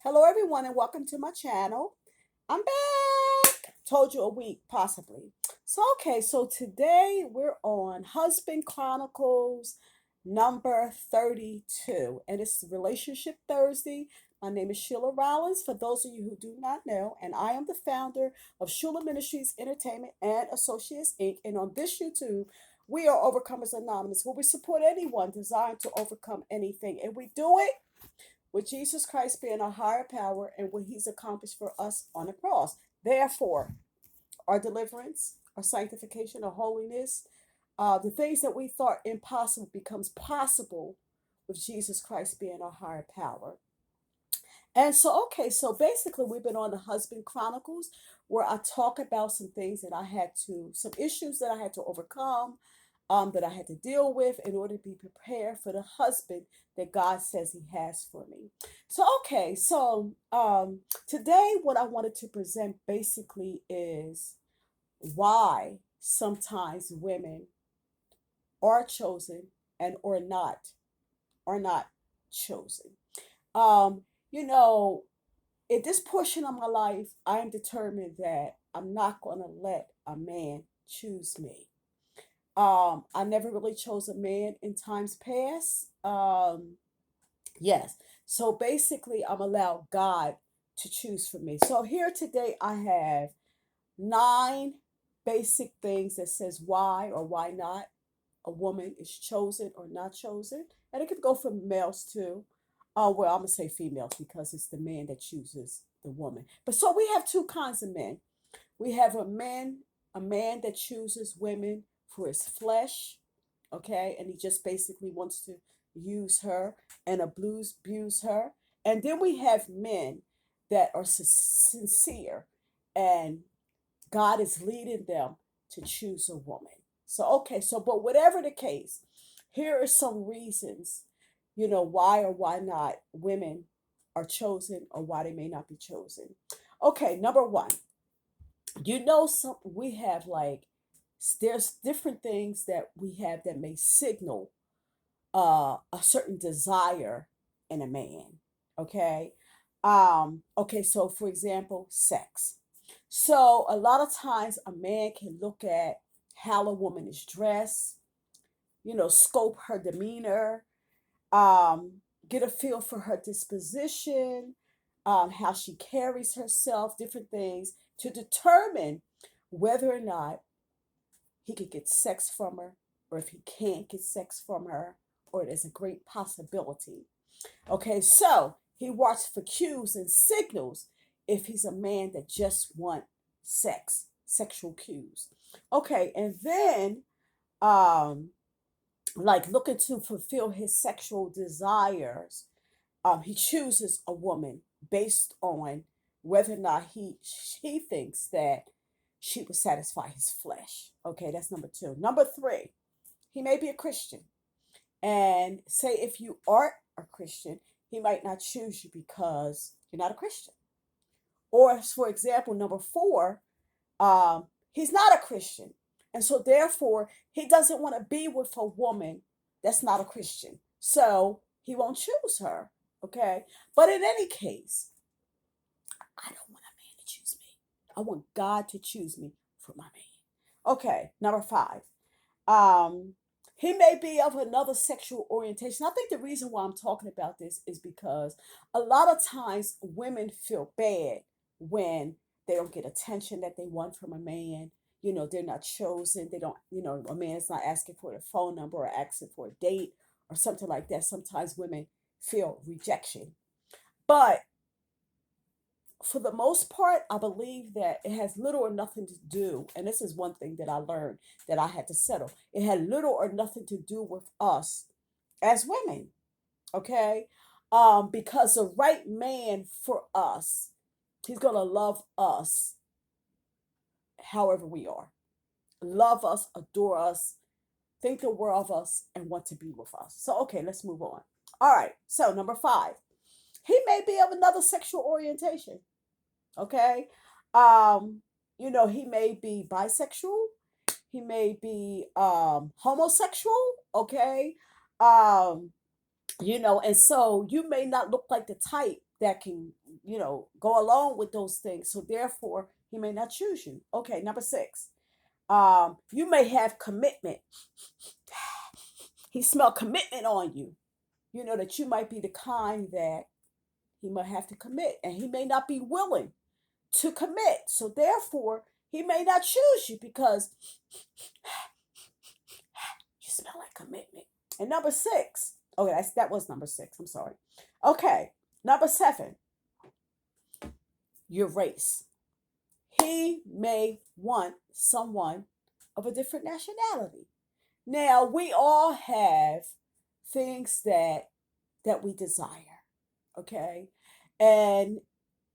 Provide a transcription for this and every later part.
Hello, everyone, and welcome to my channel. I'm back. Told you a week, possibly. So today we're on Husband Chronicles number 32, and it's Relationship Thursday. My name is Sheila Rollins, for those of you who do not know, and I am the founder of H.U.L.A Ministries Entertainment and Associates Inc. And on this YouTube, we are Overcomers Anonymous, where we support anyone desiring to overcome anything, and we do it with Jesus Christ being a higher power and what he's accomplished for us on the cross. Therefore, our deliverance, our sanctification, our holiness, the things that we thought impossible becomes possible with Jesus Christ being our higher power. So basically, we've been on the Husband Chronicles where I talk about some things that some issues that I had to overcome, that I had to deal with in order to be prepared for the husband that God says He has for me. Today, what I wanted to present basically is why sometimes women are chosen and or not chosen. Um, you know, in this portion of my life, I am determined that I'm not going to let a man choose me. I never really chose a man in times past. Yes. So basically, I'm allowed God to choose for me. So here today, I have 9 basic things that says why or why not a woman is chosen or not chosen, and it could go for males too. Well, I'm gonna say females because it's the man that chooses the woman. But so we have two kinds of men. We have a man that chooses women for his flesh, okay, and he just basically wants to use her and abuse her. And then we have men that are sincere, and God is leading them to choose a woman. But whatever the case, here are some reasons, why or why not women are chosen or why they may not be chosen. Okay, number one, some we have like there's different things that we have that may signal a certain desire in a man. Okay. So for example, sex. So a lot of times a man can look at how a woman is dressed, scope her demeanor, get a feel for her disposition, how she carries herself, different things to determine whether or not he could get sex from her, or if he can't get sex from her, or there's a great possibility. Okay, so he watches for cues and signals if he's a man that just want sexual cues. Okay, and then um, like looking to fulfill his sexual desires, he chooses a woman based on whether or not he thinks that she would satisfy his flesh. Okay, that's number two. Number three, he may be a Christian. And say if you aren't a Christian, he might not choose you because you're not a Christian. Or, for example, number four, he's not a Christian. And so, therefore, he doesn't want to be with a woman that's not a Christian. So, he won't choose her. Okay. But in any case, I don't want a man to choose me. I want God to choose me for my man. Okay. Number five. Um, he may be of another sexual orientation. I think the reason why I'm talking about this is because a lot of times women feel bad when they don't get attention that they want from a man. They're not chosen. They don't, a man's not asking for their phone number or asking for a date or something like that. Sometimes women feel rejection. But for the most part, I believe that it has little or nothing to do, and this is one thing that I learned that I had to settle. It had little or nothing to do with us as women, okay? Because the right man for us, he's gonna love us however we are, love us, adore us, think the world of us, and want to be with us. So, okay, let's move on. All right, so number five, he may be of another sexual orientation. Okay. Um, he may be bisexual, he may be homosexual, okay? And so you may not look like the type that can, go along with those things. So therefore, he may not choose you. Okay, number 6. You may have commitment. He smell commitment on you. You know that you might be the kind that he might have to commit, and he may not be willing to commit. So therefore, he may not choose you because you smell like commitment. And number 6. Okay, that was number 6. I'm sorry. Okay, number 7. Your race. He may want someone of a different nationality. Now, we all have things that we desire, okay? And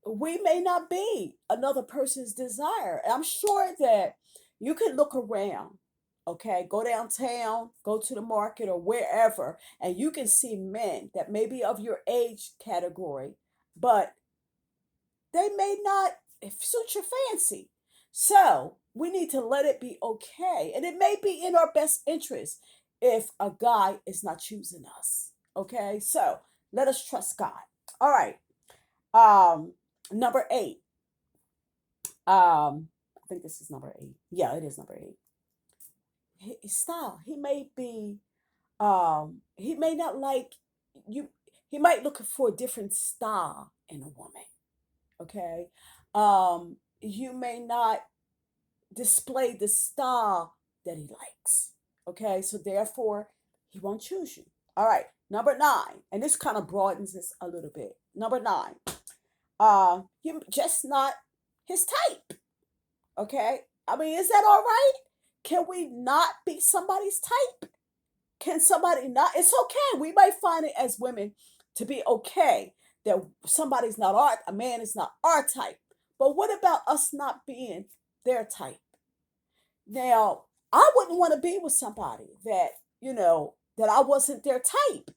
we may not be another person's desire. I'm sure that you can look around, okay? Go downtown, go to the market or wherever, and you can see men that may be of your age category, but they may not suit your fancy. So we need to let it be okay. And it may be in our best interest if a guy is not choosing us. Okay. So let us trust God. All right. Number 8. I think this is number 8. Yeah, it is number 8. His style. He may not like you. He might look for a different style in a woman. Okay. You may not display the style that he likes. Okay, so therefore he won't choose you. All right, number 9, and this kind of broadens this a little bit. Number 9, you just not his type. Okay, I mean, is that all right? Can we not be somebody's type? Can somebody not? It's okay. We might find it as women to be okay that somebody's not a man is not our type. But what about us not being their type? Now, I wouldn't want to be with somebody that I wasn't their type.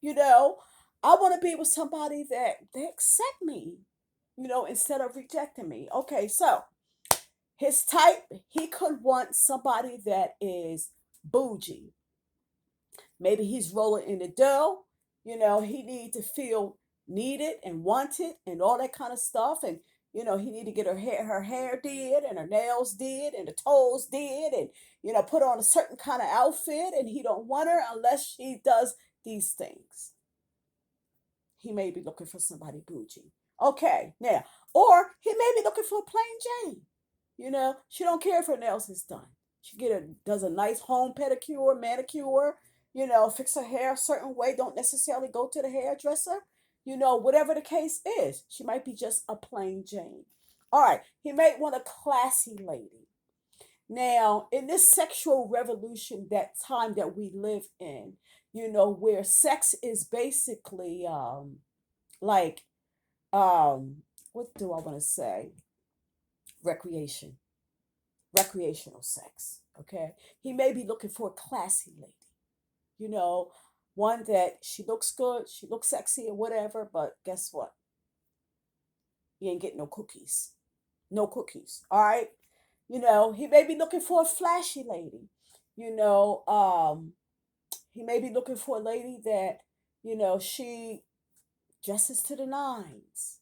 You know, I want to be with somebody that they accept me, instead of rejecting me. Okay, so his type, he could want somebody that is bougie. Maybe he's rolling in the dough. He need to feel needed and wanted and all that kind of stuff. And he need to get her hair did and her nails did and the toes did and put on a certain kind of outfit. And he don't want her unless she does these things. He may be looking for somebody bougie. Okay, now, or he may be looking for a plain Jane. She don't care if her nails is done. She does a nice home pedicure, manicure, fix her hair a certain way, don't necessarily go to the hairdresser. Whatever the case is, she might be just a plain Jane. All right, he might want a classy lady. Now, in this sexual revolution, that time that we live in, where sex is basically like what do I want to say? Recreation, recreational sex. Okay, he may be looking for a classy lady. you know, one that she looks good, she looks sexy or whatever, but guess what? You ain't getting no cookies. No cookies. All right. He may be looking for a flashy lady. You know, he may be looking for a lady that, she dresses to the nines.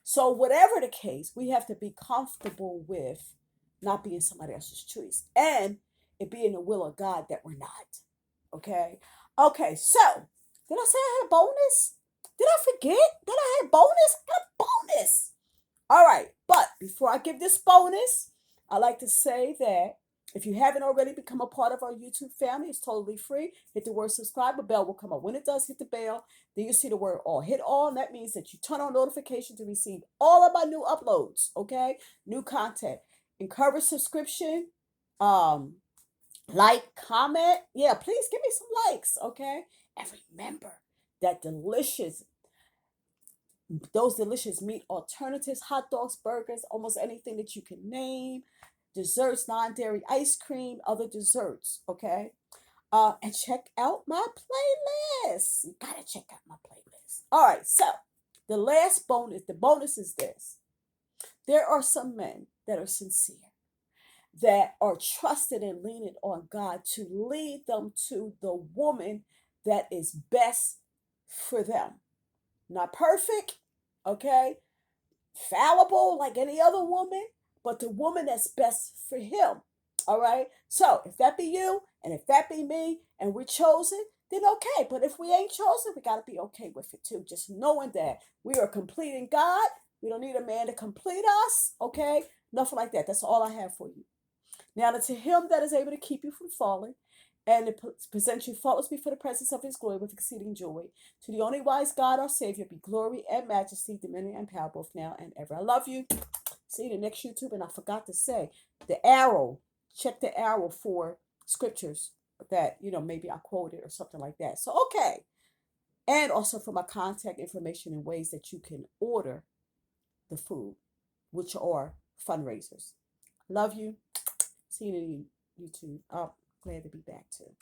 So whatever the case, we have to be comfortable with not being somebody else's choice and it being the will of God that we're not. Okay. Okay. So did I say I had a bonus? Did I forget that I had a bonus? I had a bonus. All right. But before I give this bonus, I like to say that if you haven't already become a part of our YouTube family, it's totally free. Hit the word subscribe, a bell will come up. When it does, hit the bell. Then you see the word all. Hit all, and that means that you turn on notifications to receive all of my new uploads, okay? New content. Encourage subscription. Like, comment. Yeah, please give me some likes, okay? And remember that those delicious meat alternatives, hot dogs, burgers, almost anything that you can name, desserts, non-dairy ice cream, other desserts, okay? And check out my playlist. You gotta check out my playlist. All right, so the bonus is this. There are some men that are sincere, that are trusted and leaning on God to lead them to the woman that is best for them. Not perfect, okay? Fallible like any other woman, but the woman that's best for him. All right. So if that be you and if that be me and we're chosen, then okay. But if we ain't chosen, we got to be okay with it too. Just knowing that we are complete in God. We don't need a man to complete us. Okay. Nothing like that. That's all I have for you. Now, to him that is able to keep you from falling and to present you faultless before the presence of his glory with exceeding joy. To the only wise God, our Savior, be glory and majesty, dominion and power, both now and ever. I love you. See you in the next YouTube. And I forgot to say, the arrow, check the arrow for scriptures that, maybe I quoted or something like that. So, okay. And also for my contact information and ways that you can order the food, which are fundraisers. Love you. See you in YouTube. Oh, glad to be back too.